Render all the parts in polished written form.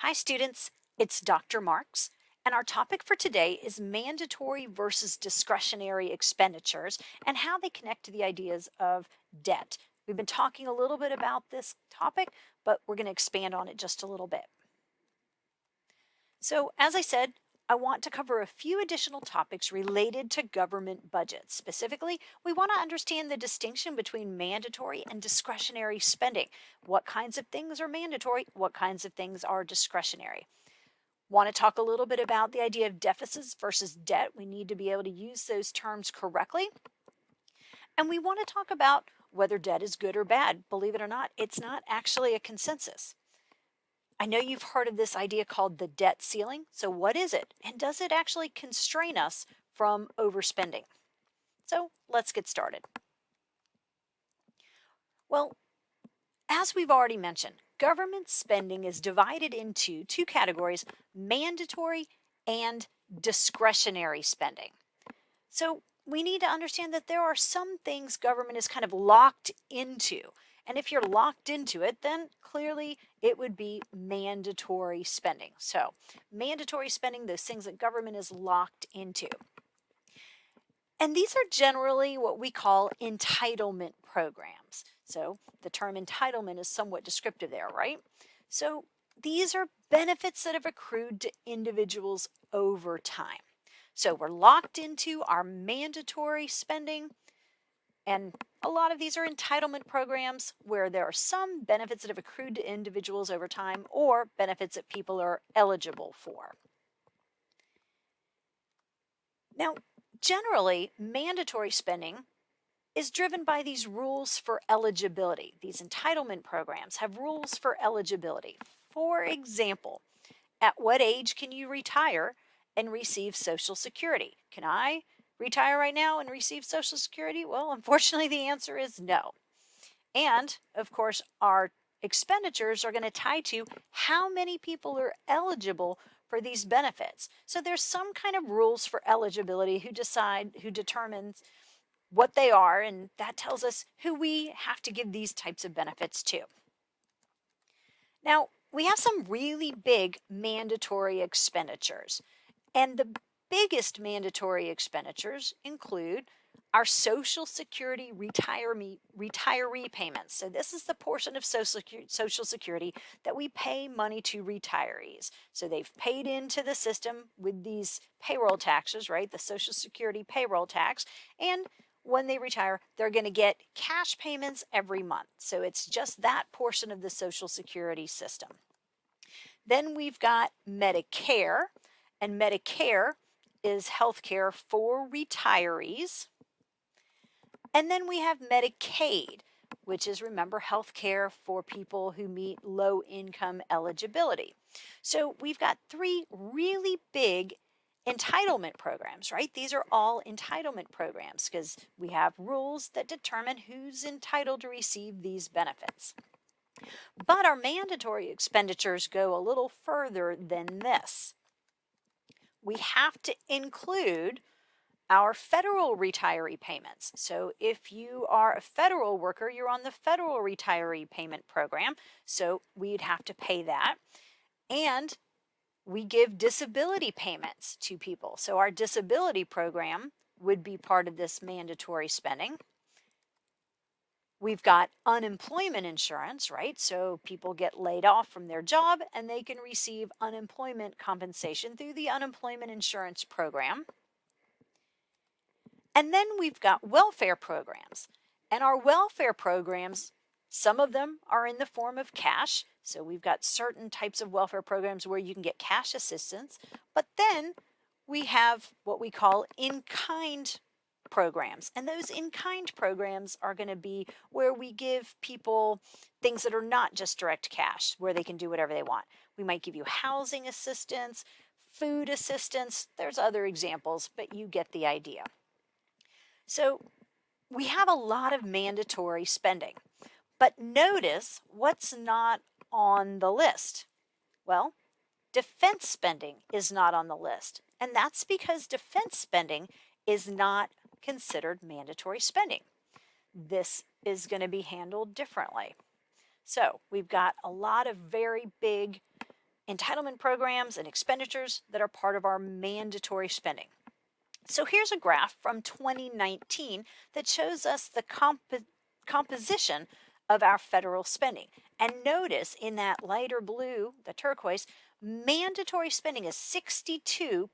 Hi students, it's Dr. Marks, and our topic for today is mandatory versus discretionary expenditures and how they connect to the ideas of debt. We've been talking a little bit about this topic, but we're going to expand on it just a little bit. So, as I said, I want to cover a few additional topics related to government budgets. Specifically, we want to understand the distinction between mandatory and discretionary spending. What kinds of things are mandatory? What kinds of things are discretionary? Want to talk a little bit about the idea of deficits versus debt. We need to be able to use those terms correctly. And we want to talk about whether debt is good or bad. Believe it or not, it's not actually a consensus. I know you've heard of this idea called the debt ceiling. So, what is it? And does it actually constrain us from overspending? So, let's get started. Well, as we've already mentioned, government spending is divided into two categories: mandatory and discretionary spending. So we need to understand that there are some things government is kind of locked into. And if you're locked into it, then clearly it would be mandatory spending. So, mandatory spending, those things that government is locked into. And these are generally what we call entitlement programs. So, the term entitlement is somewhat descriptive there, right? So, these are benefits that have accrued to individuals over time. So we're locked into our mandatory spending, and a lot of these are entitlement programs where there are some benefits that have accrued to individuals over time or benefits that people are eligible for. Now, generally, mandatory spending is driven by these rules for eligibility. These entitlement programs have rules for eligibility. For example, at what age can you retire and receive Social Security? Can I retire right now and receive Social Security? Well, unfortunately, the answer is no. And of course, our expenditures are going to tie to how many people are eligible for these benefits. So there's some kind of rules for eligibility who determines what they are, and that tells us who we have to give these types of benefits to. Now, we have some really big mandatory expenditures, and the biggest mandatory expenditures include our Social Security retiree payments. So this is the portion of Social Security that we pay money to retirees. So they've paid into the system with these payroll taxes, right? The Social Security payroll tax. And when they retire, they're going to get cash payments every month. So it's just that portion of the Social Security system. Then we've got Medicare, and Medicare is health care for retirees. And then we have Medicaid, which is, remember, health care for people who meet low income eligibility. So we've got three really big entitlement programs, right? These are all entitlement programs because we have rules that determine who's entitled to receive these benefits. But our mandatory expenditures go a little further than this. We have to include our federal retiree payments. So if you are a federal worker, you're on the federal retiree payment program, so we'd have to pay that. And we give disability payments to people. So our disability program would be part of this mandatory spending. We've got unemployment insurance, right? So people get laid off from their job and they can receive unemployment compensation through the unemployment insurance program. And then we've got welfare programs. And our welfare programs, some of them are in the form of cash. So we've got certain types of welfare programs where you can get cash assistance. But then we have what we call in-kind programs. And those in-kind programs are going to be where we give people things that are not just direct cash, where they can do whatever they want. We might give you housing assistance, food assistance. There's other examples, but you get the idea. So we have a lot of mandatory spending, but notice what's not on the list. Well, defense spending is not on the list, and that's because defense spending is not considered mandatory spending. This is going to be handled differently. So we've got a lot of very big entitlement programs and expenditures that are part of our mandatory spending. So here's a graph from 2019 that shows us the composition of our federal spending. And notice in that lighter blue, the turquoise, mandatory spending is 62%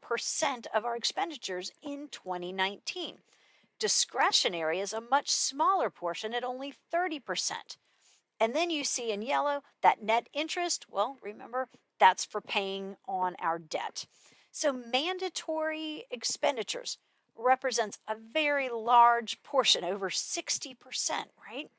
of our expenditures in 2019. Discretionary is a much smaller portion at only 30%. And then you see in yellow that net interest, well, remember, that's for paying on our debt. So mandatory expenditures represents a very large portion, over 60%, right?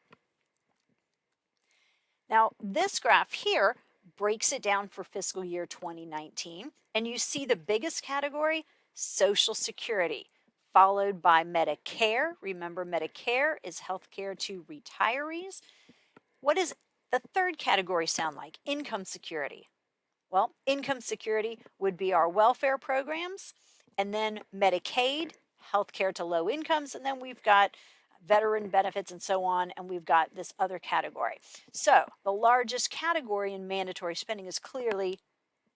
Now, this graph here breaks it down for fiscal year 2019, and you see the biggest category, Social Security, followed by Medicare. Remember, Medicare is health care to retirees. What does the third category sound like? Income security. Well, income security would be our welfare programs, and then Medicaid, healthcare to low incomes, and then we've got veteran benefits and so on, and we've got this other category. So the largest category in mandatory spending is clearly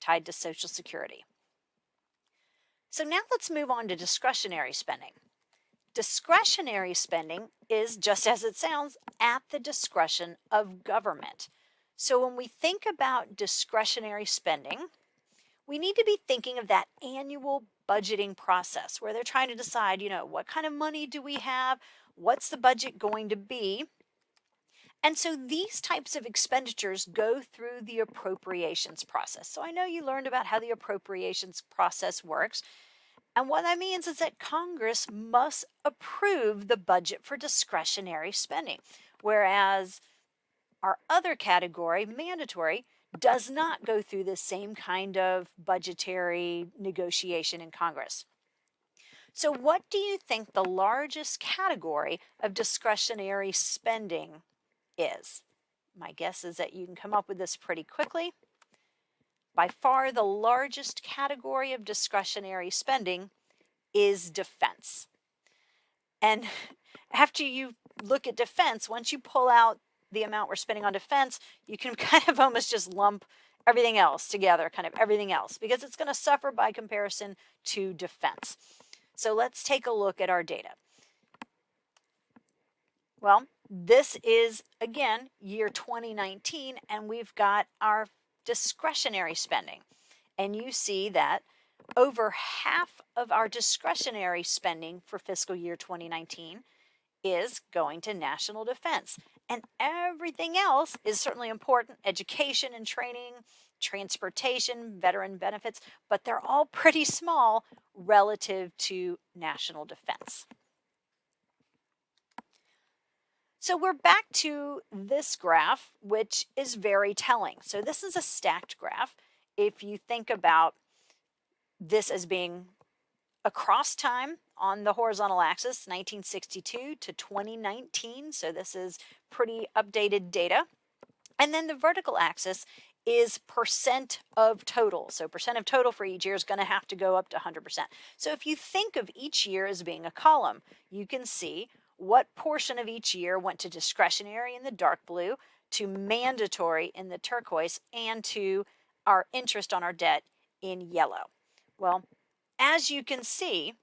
tied to Social Security. So now let's move on to discretionary spending. Discretionary spending is, just as it sounds, at the discretion of government. So when we think about discretionary spending, we need to be thinking of that annual budgeting process where they're trying to decide, what kind of money do we have? What's the budget going to be? And so these types of expenditures go through the appropriations process. So I know you learned about how the appropriations process works. And what that means is that Congress must approve the budget for discretionary spending, whereas our other category, mandatory, does not go through the same kind of budgetary negotiation in Congress. So what do you think the largest category of discretionary spending is? My guess is that you can come up with this pretty quickly. By far, the largest category of discretionary spending is defense. And after you look at defense, once you pull out the amount we're spending on defense, you can kind of almost just lump everything else together, because it's going to suffer by comparison to defense. So let's take a look at our data. Well, this is, again, year 2019, and we've got our discretionary spending. And you see that over half of our discretionary spending for fiscal year 2019 is going to national defense. And everything else is certainly important: education and training, transportation, veteran benefits, but they're all pretty small relative to national defense. So we're back to this graph, which is very telling. So this is a stacked graph. If you think about this as being across time on the horizontal axis, 1962 to 2019. So this is pretty updated data. And then the vertical axis is percent of total. So percent of total for each year is going to have to go up to 100%. So if you think of each year as being a column, you can see what portion of each year went to discretionary in the dark blue, to mandatory in the turquoise, and to our interest on our debt in yellow. Well, as you can see,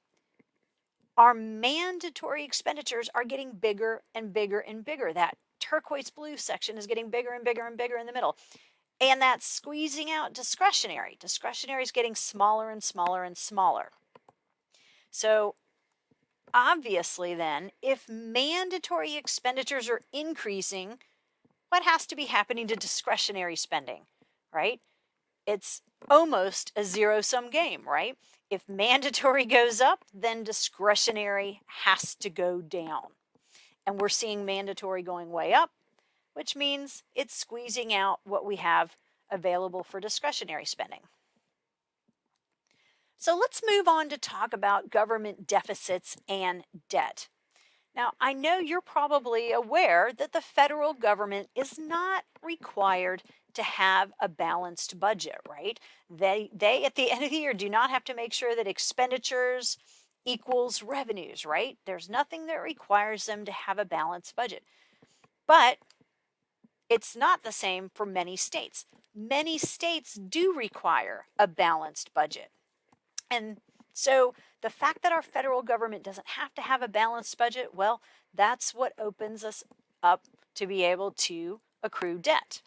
our mandatory expenditures are getting bigger and bigger and bigger. That turquoise blue section is getting bigger and bigger and bigger in the middle. And that's squeezing out discretionary. Discretionary is getting smaller and smaller and smaller. So obviously then, if mandatory expenditures are increasing, what has to be happening to discretionary spending, right? It's almost a zero-sum game, right? If mandatory goes up, then discretionary has to go down. And we're seeing mandatory going way up, which means it's squeezing out what we have available for discretionary spending. So let's move on to talk about government deficits and debt. Now, I know you're probably aware that the federal government is not required to have a balanced budget, right? They at the end of the year do not have to make sure that expenditures equals revenues, right? There's nothing that requires them to have a balanced budget. But It's not the same for many states. Many states do require a balanced budget. And so the fact that our federal government doesn't have to have a balanced budget, well, that's what opens us up to be able to accrue debt.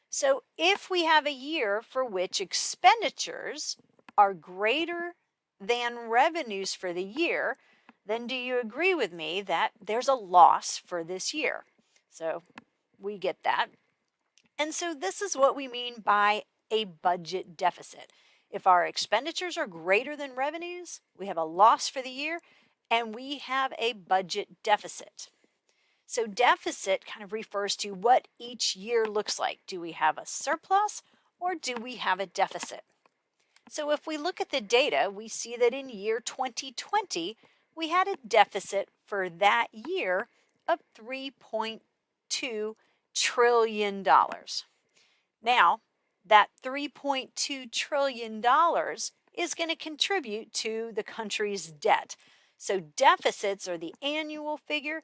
So if we have a year for which expenditures are greater than revenues for the year, then do you agree with me that there's a loss for this year? So we get that. And so this is what we mean by a budget deficit. If our expenditures are greater than revenues, we have a loss for the year, and we have a budget deficit. So deficit kind of refers to what each year looks like. Do we have a surplus or do we have a deficit? So if we look at the data, we see that in year 2020, we had a deficit for that year of $3.2 trillion. Now, that $3.2 trillion is going to contribute to the country's debt. So deficits are the annual figure,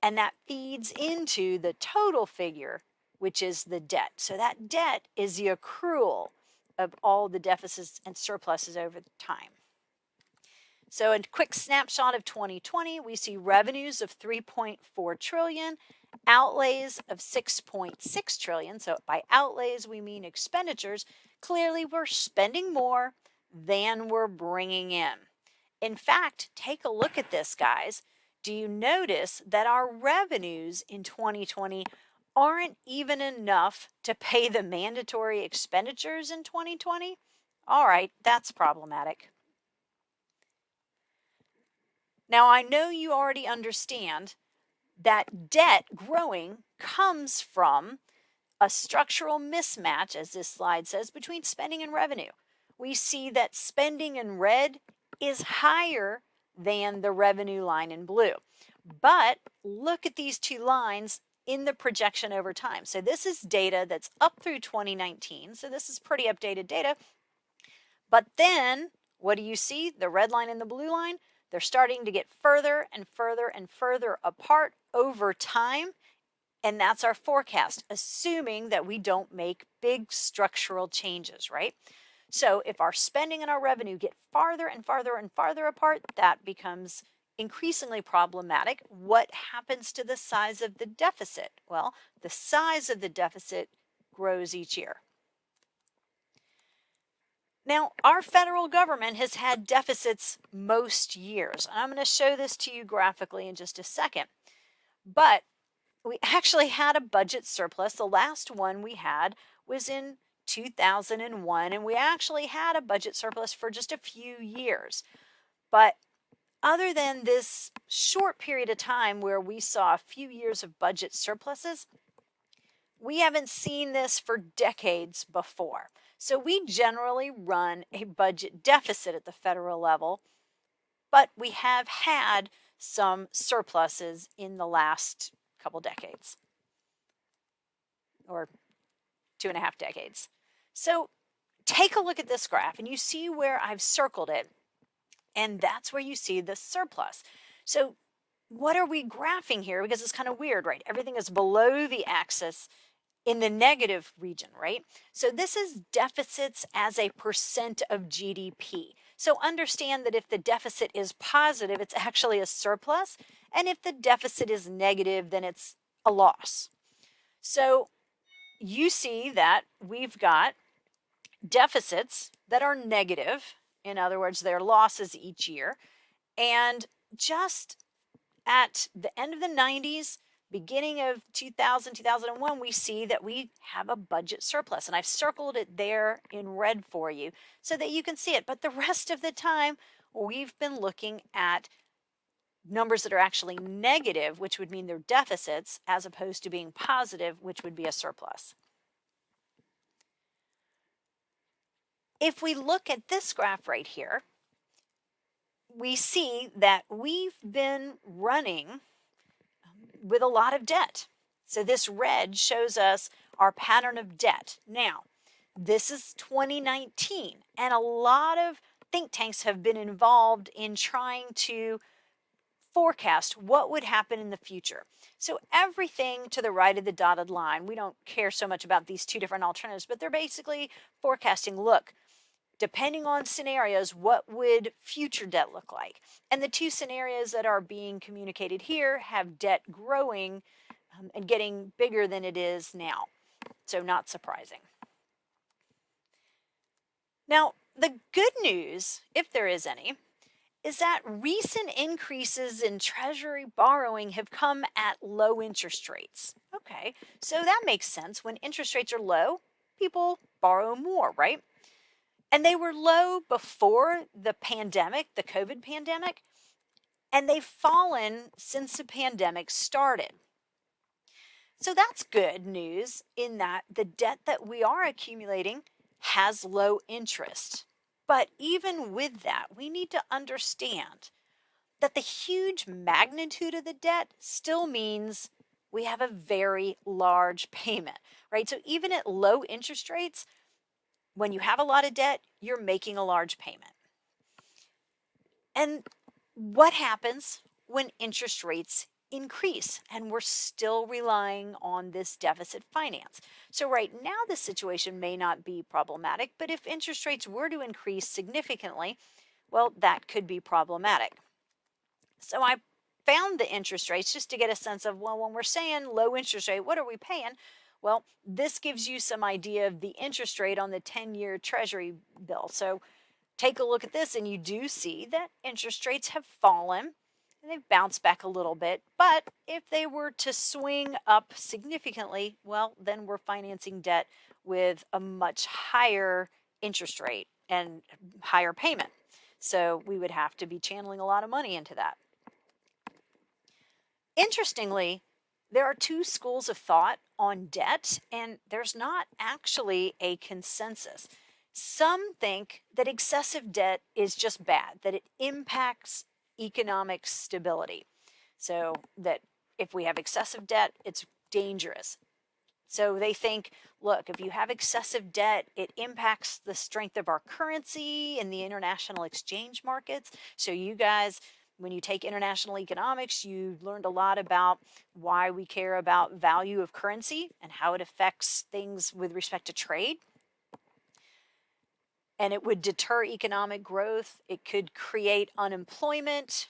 and that feeds into the total figure, which is the debt. So that debt is the accrual of all the deficits and surpluses over time. So a quick snapshot of 2020, we see revenues of 3.4 trillion, outlays of 6.6 trillion. So by outlays, we mean expenditures. Clearly, we're spending more than we're bringing in. In fact, take a look at this, guys. Do you notice that our revenues in 2020 aren't even enough to pay the mandatory expenditures in 2020? All right, that's problematic. Now, I know you already understand that debt growing comes from a structural mismatch, as this slide says, between spending and revenue. We see that spending in red is higher than the revenue line in blue. But look at these two lines in the projection over time. So this is data that's up through 2019. So this is pretty updated data. But then what do you see? The red line and the blue line, they're starting to get further and further and further apart over time. And that's our forecast, assuming that we don't make big structural changes, right? So if our spending and our revenue get farther and farther and farther apart, that becomes increasingly problematic. What happens to the size of the deficit? Well, the size of the deficit grows each year. Now, our federal government has had deficits most years. I'm going to show this to you graphically in just a second. But we actually had a budget surplus. The last one we had was in 2001, and we actually had a budget surplus for just a few years. But other than this short period of time where we saw a few years of budget surpluses, we haven't seen this for decades before. So we generally run a budget deficit at the federal level, but we have had some surpluses in the last couple decades, or 2.5 decades. So take a look at this graph, and you see where I've circled it, and that's where you see the surplus. So what are we graphing here? Because it's kind of weird, right? Everything is below the axis in the negative region, right? So this is deficits as a percent of GDP. So understand that if the deficit is positive, it's actually a surplus. And if the deficit is negative, then it's a loss. So you see that we've got deficits that are negative. In other words, they're losses each year. And just at the end of the 90s, beginning of 2000, 2001, we see that we have a budget surplus. And I've circled it there in red for you so that you can see it. But the rest of the time, we've been looking at numbers that are actually negative, which would mean they're deficits, as opposed to being positive, which would be a surplus. If we look at this graph right here, we see that we've been running with a lot of debt. So this red shows us our pattern of debt. Now, this is 2019, and a lot of think tanks have been involved in trying to forecast what would happen in the future. So everything to the right of the dotted line, we don't care so much about these two different alternatives, but they're basically forecasting, look, depending on scenarios, what would future debt look like? And the two scenarios that are being communicated here have debt growing and getting bigger than it is now. So not surprising. Now, the good news, if there is any, is that recent increases in Treasury borrowing have come at low interest rates. Okay, so that makes sense. When interest rates are low, people borrow more, right? And they were low before the pandemic, the COVID pandemic, and they've fallen since the pandemic started. So that's good news in that the debt that we are accumulating has low interest. But even with that, we need to understand that the huge magnitude of the debt still means we have a very large payment, right? So even at low interest rates, when you have a lot of debt, you're making a large payment. And what happens when interest rates increase and we're still relying on this deficit finance? So right now the situation may not be problematic, but if interest rates were to increase significantly, well, that could be problematic. So I found the interest rates just to get a sense of, well, when we're saying low interest rate, what are we paying? Well, this gives you some idea of the interest rate on the 10-year Treasury bill. So take a look at this and you do see that interest rates have fallen and they've bounced back a little bit. But if they were to swing up significantly, well, then we're financing debt with a much higher interest rate and higher payment. So we would have to be channeling a lot of money into that. Interestingly, there are two schools of thought on debt, and there's not actually a consensus. Some think that excessive debt is just bad, that it impacts economic stability. So that if we have excessive debt, it's dangerous. So they think, look, if you have excessive debt, it impacts the strength of our currency in the international exchange markets. So you guys, when you take international economics, you learned a lot about why we care about value of currency and how it affects things with respect to trade. And it would deter economic growth. It could create unemployment.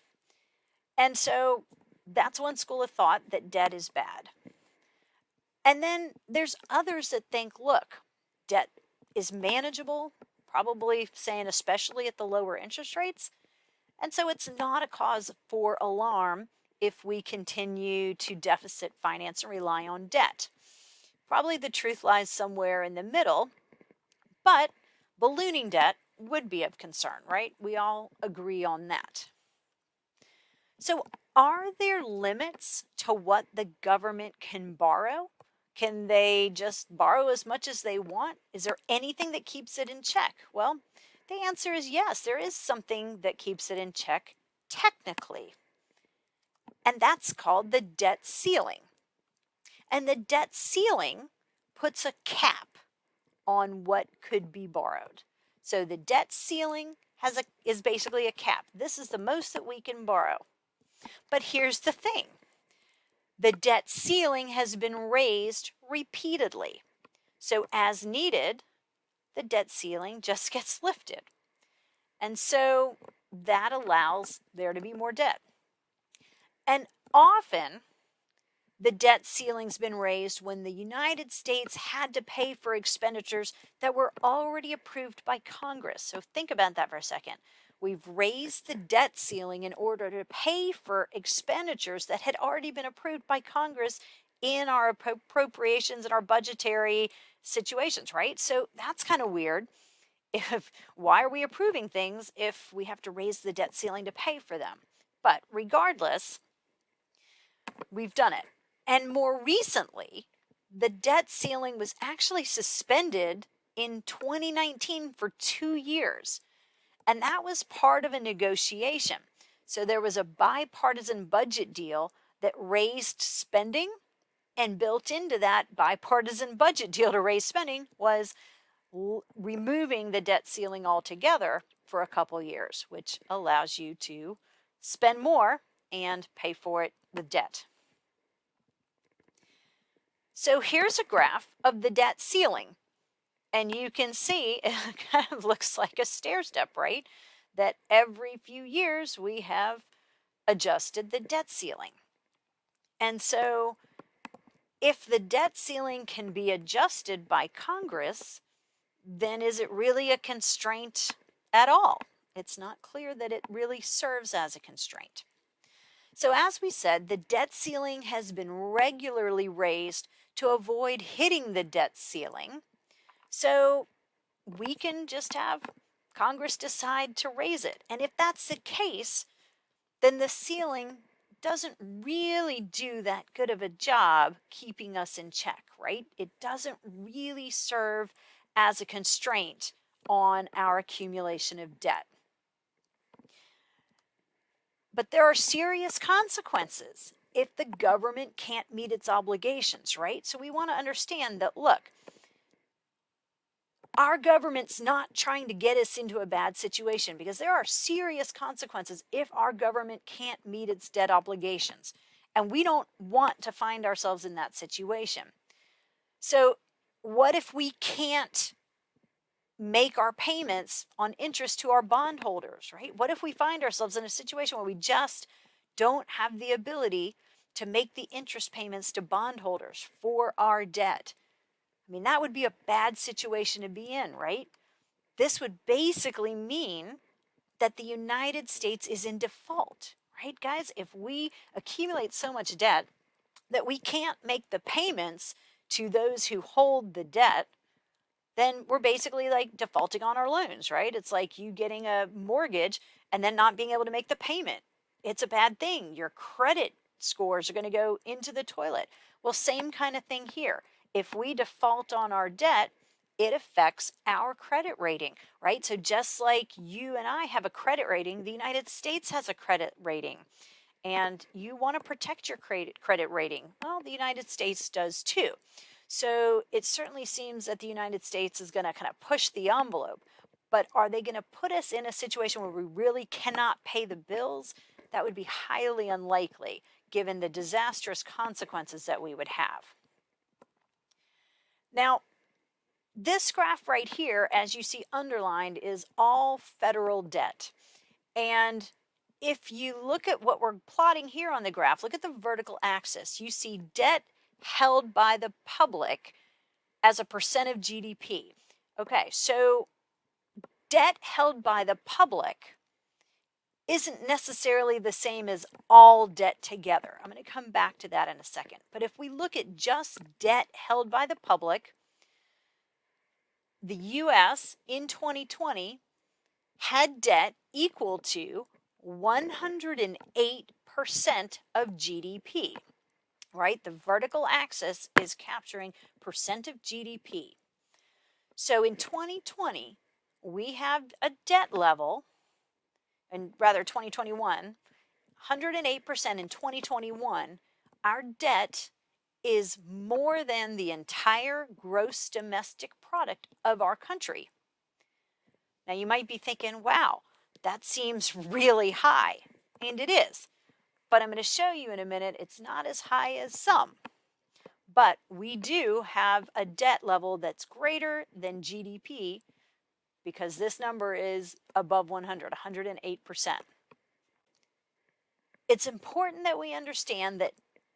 And so that's one school of thought, that debt is bad. And then there's others that think, look, debt is manageable, probably saying especially at the lower interest rates. And so it's not a cause for alarm if we continue to deficit finance and rely on debt. Probably the truth lies somewhere in the middle, but ballooning debt would be of concern, right? We all agree on that. So are there limits to what the government can borrow? Can they just borrow as much as they want? Is there anything that keeps it in check? Well, the answer is yes, there is something that keeps it in check technically. And that's called the debt ceiling. And the debt ceiling puts a cap on what could be borrowed. So the debt ceiling is basically a cap. This is the most that we can borrow. But here's the thing. The debt ceiling has been raised repeatedly. So as needed, the debt ceiling just gets lifted. And so that allows there to be more debt. And often the debt ceiling's been raised when the United States had to pay for expenditures that were already approved by Congress. So think about that for a second. We've raised the debt ceiling in order to pay for expenditures that had already been approved by Congress in our appropriations and our budgetary situations, right? So that's kind of weird. Why are we approving things if we have to raise the debt ceiling to pay for them? But regardless, we've done it. And more recently, the debt ceiling was actually suspended in 2019 for 2 years. And that was part of a negotiation. So there was a bipartisan budget deal that raised spending, and built into that bipartisan budget deal to raise spending was removing the debt ceiling altogether for a couple years, which allows you to spend more and pay for it with debt. So here's a graph of the debt ceiling. And you can see it kind of looks like a stair step, right? That every few years we have adjusted the debt ceiling. And so if the debt ceiling can be adjusted by Congress, then is it really a constraint at all? It's not clear that it really serves as a constraint. So as we said, the debt ceiling has been regularly raised to avoid hitting the debt ceiling. So we can just have Congress decide to raise it. And if that's the case, then the ceiling doesn't really do that good of a job keeping us in check, right? It doesn't really serve as a constraint on our accumulation of debt. But there are serious consequences if the government can't meet its obligations, right? So we want to understand that, look, our government's not trying to get us into a bad situation, because there are serious consequences if our government can't meet its debt obligations. And we don't want to find ourselves in that situation. So what if we can't make our payments on interest to our bondholders, right? What if we find ourselves in a situation where we just don't have the ability to make the interest payments to bondholders for our debt? I mean, that would be a bad situation to be in, right? This would basically mean that the United States is in default, right, guys? If we accumulate so much debt that we can't make the payments to those who hold the debt, then we're basically like defaulting on our loans, right? It's like you getting a mortgage and then not being able to make the payment. It's a bad thing. Your credit scores are going to go into the toilet. Well, same kind of thing here. If we default on our debt, it affects our credit rating, right? So just like you and I have a credit rating, the United States has a credit rating. And you want to protect your credit rating. Well, the United States does too. So it certainly seems that the United States is going to kind of push the envelope. But are they going to put us in a situation where we really cannot pay the bills? That would be highly unlikely, given the disastrous consequences that we would have. Now, this graph right here, as you see underlined, is all federal debt. And if you look at what we're plotting here on the graph, look at the vertical axis. You see debt held by the public as a percent of GDP. Okay, so debt held by the public isn't necessarily the same as all debt together. I'm going to come back to that in a second. But if we look at just debt held by the public, the US in 2020 had debt equal to 108% of GDP, right? The vertical axis is capturing percent of GDP. So in 2020, we have a debt level, and rather 2021, 108% in 2021, our debt is more than the entire gross domestic product of our country. Now you might be thinking, wow, that seems really high, and it is. But I'm going to show you in a minute it's not as high as some. But we do have a debt level that's greater than GDP, because this number is above 108%. It's important that we understand that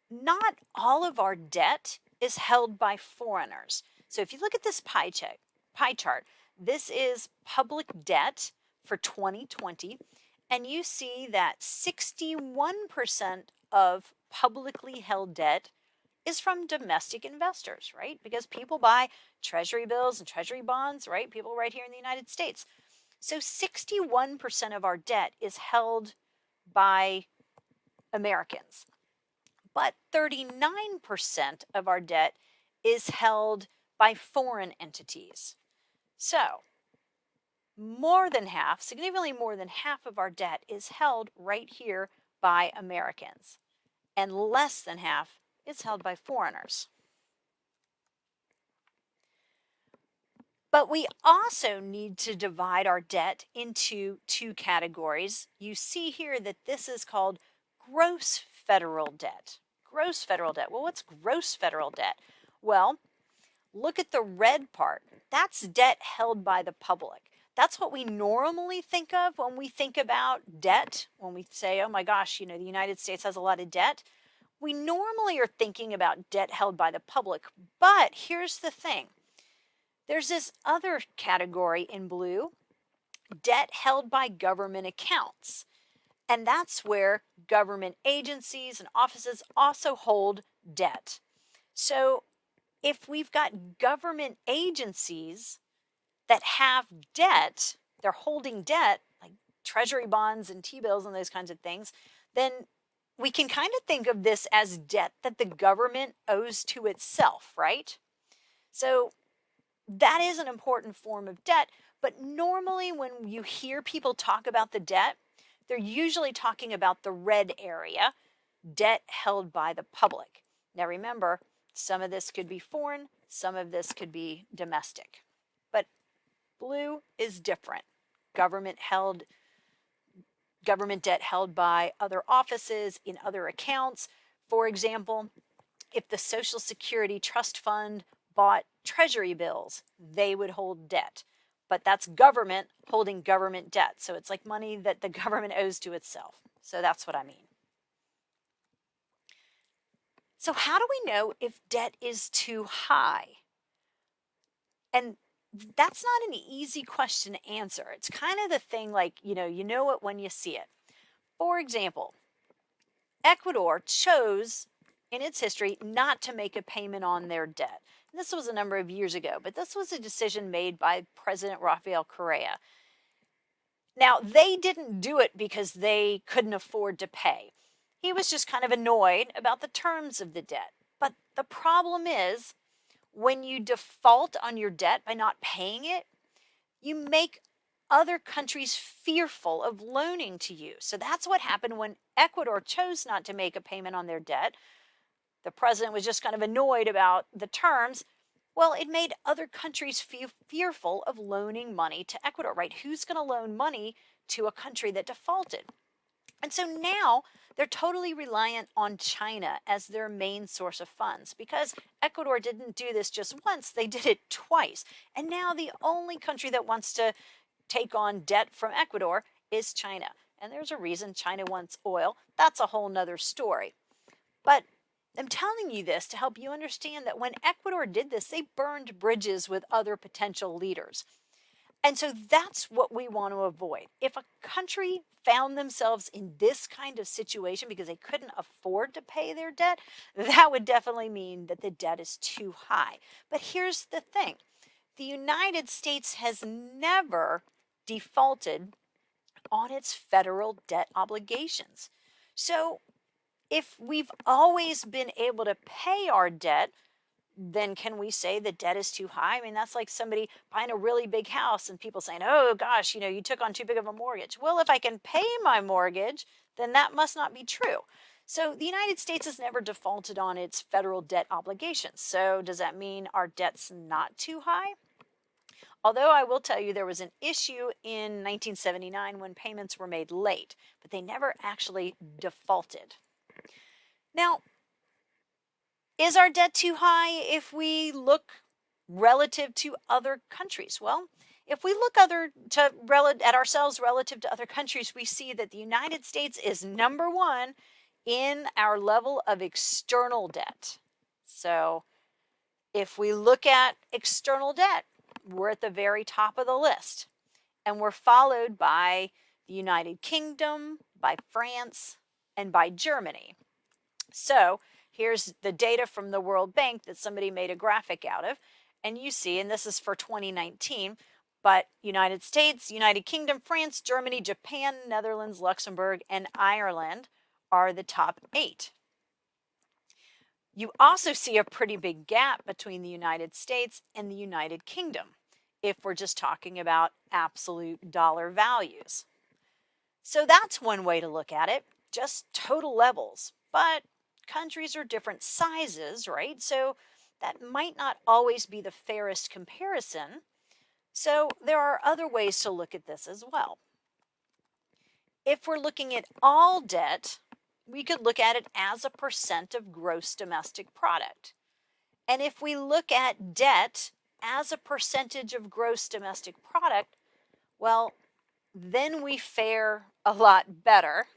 not all of our debt is held by foreigners. So if you look at this pie chart, this is public debt for 2020, and you see that 61% of publicly held debt is from domestic investors, right? Because people buy treasury bills and treasury bonds, right? People right here in the United States. So 61% of our debt is held by Americans. But 39% of our debt is held by foreign entities. So more than half, significantly more than half of our debt is held right here by Americans, and less than half is held by foreigners. But we also need to divide our debt into two categories. You see here that this is called gross federal debt. Gross federal debt. Well, what's gross federal debt? Well, look at the red part. That's debt held by the public. That's what we normally think of when we think about debt. When we say, oh my gosh, the United States has a lot of debt. We normally are thinking about debt held by the public. But here's the thing. There's this other category in blue, debt held by government accounts. And that's where government agencies and offices also hold debt. So if we've got government agencies that have debt, they're holding debt, like treasury bonds and T-bills and those kinds of things, then we can kind of think of this as debt that the government owes to itself, right? So that is an important form of debt, but normally when you hear people talk about the debt, they're usually talking about the red area, debt held by the public. Now remember, some of this could be foreign, some of this could be domestic. But blue is different. Government debt held by other offices in other accounts. For example, if the Social Security Trust Fund bought treasury bills, they would hold debt. But that's government holding government debt. So it's like money that the government owes to itself. So that's what I mean. So how do we know if debt is too high? And that's not an easy question to answer. It's kind of the thing like, you know it when you see it. For example, Ecuador chose in its history not to make a payment on their debt. And this was a number of years ago, but this was a decision made by President Rafael Correa. Now, they didn't do it because they couldn't afford to pay. He was just kind of annoyed about the terms of the debt. But the problem is, when you default on your debt by not paying it, you make other countries fearful of loaning to you. So that's what happened when Ecuador chose not to make a payment on their debt. The president was just kind of annoyed about the terms. Well, it made other countries fearful of loaning money to Ecuador, right? Who's going to loan money to a country that defaulted? And so now they're totally reliant on China as their main source of funds because Ecuador didn't do this just once, they did it twice. And now the only country that wants to take on debt from Ecuador is China. And there's a reason China wants oil. That's a whole nother story. But I'm telling you this to help you understand that when Ecuador did this, they burned bridges with other potential leaders. And so that's what we want to avoid. If a country found themselves in this kind of situation because they couldn't afford to pay their debt, that would definitely mean that the debt is too high. But here's the thing. The United States has never defaulted on its federal debt obligations. So if we've always been able to pay our debt, then can we say the debt is too high? I mean, that's like somebody buying a really big house and people saying, oh gosh, you took on too big of a mortgage. Well, if I can pay my mortgage, then that must not be true. So the United States has never defaulted on its federal debt obligations. So does that mean our debt's not too high? Although I will tell you there was an issue in 1979 when payments were made late, but they never actually defaulted. Now, is our debt too high if we look relative to other countries? Well, if we look at ourselves relative to other countries, we see that the United States is number one in our level of external debt. So if we look at external debt, we're at the very top of the list. And we're followed by the United Kingdom, by France, and by Germany. So here's the data from the World Bank that somebody made a graphic out of. And you see, and this is for 2019, but United States, United Kingdom, France, Germany, Japan, Netherlands, Luxembourg, and Ireland are the top 8. You also see a pretty big gap between the United States and the United Kingdom if we're just talking about absolute dollar values. So that's one way to look at it, just total levels. But countries are different sizes, right? So that might not always be the fairest comparison. So there are other ways to look at this as well. If we're looking at all debt, we could look at it as a percent of gross domestic product. And if we look at debt as a percentage of gross domestic product, well, then we fare a lot better.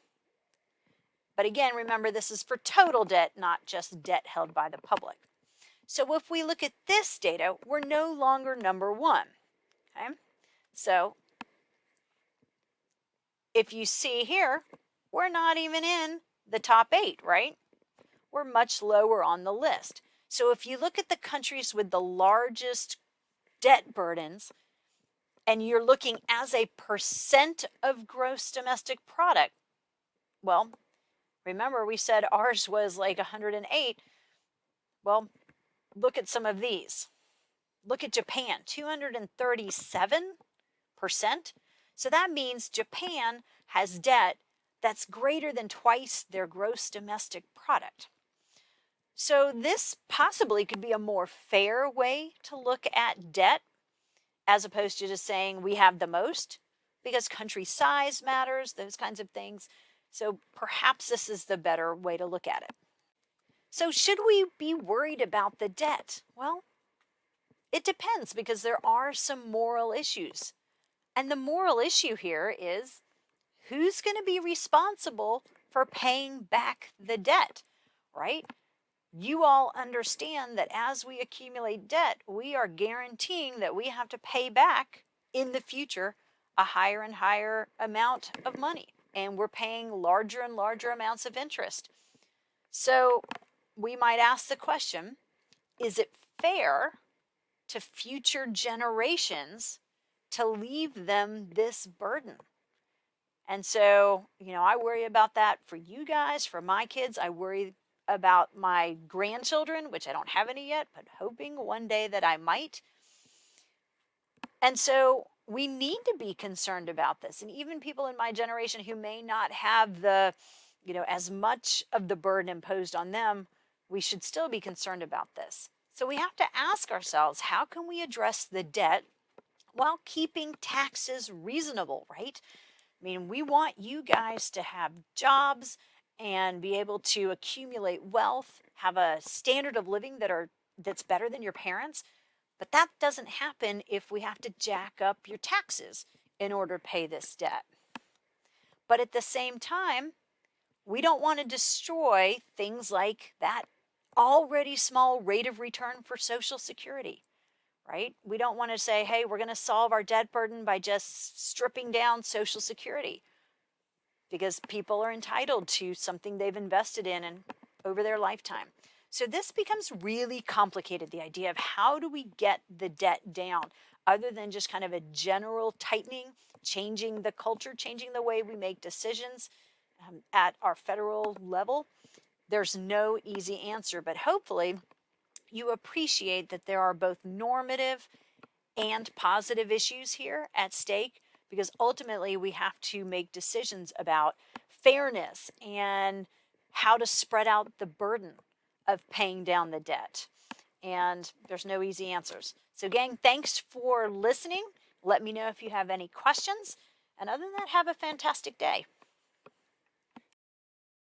But again, remember, this is for total debt, not just debt held by the public. So if we look at this data, we're no longer number one. Okay? So if you see here, we're not even in the top 8, right? We're much lower on the list. So if you look at the countries with the largest debt burdens, and you're looking as a percent of gross domestic product, well, remember we said ours was like 108. Well, look at some of these. Look at Japan, 237%. So that means Japan has debt that's greater than twice their gross domestic product. So this possibly could be a more fair way to look at debt, as opposed to just saying we have the most, because country size matters, those kinds of things. So perhaps this is the better way to look at it. So should we be worried about the debt? Well, it depends, because there are some moral issues. And the moral issue here is, who's going to be responsible for paying back the debt, right? You all understand that as we accumulate debt, we are guaranteeing that we have to pay back in the future a higher and higher amount of money. And we're paying larger and larger amounts of interest. So we might ask the question, is it fair to future generations to leave them this burden? And so, I worry about that for you guys, for my kids. I worry about my grandchildren, which I don't have any yet, but hoping one day that I might. And so we need to be concerned about this. And even people in my generation who may not have the, as much of the burden imposed on them, we should still be concerned about this. So we have to ask ourselves, how can we address the debt while keeping taxes reasonable, right? I mean, we want you guys to have jobs and be able to accumulate wealth, have a standard of living that's better than your parents. But that doesn't happen if we have to jack up your taxes in order to pay this debt. But at the same time, we don't want to destroy things like that already small rate of return for Social Security, right? We don't want to say, hey, we're going to solve our debt burden by just stripping down Social Security, because people are entitled to something they've invested in and over their lifetime. So this becomes really complicated, the idea of how do we get the debt down, other than just kind of a general tightening, changing the culture, changing the way we make decisions at our federal level. There's no easy answer, but hopefully you appreciate that there are both normative and positive issues here at stake, because ultimately we have to make decisions about fairness and how to spread out the burden of paying down the debt. And there's no easy answers. So gang, thanks for listening. Let me know if you have any questions. And other than that, have a fantastic day.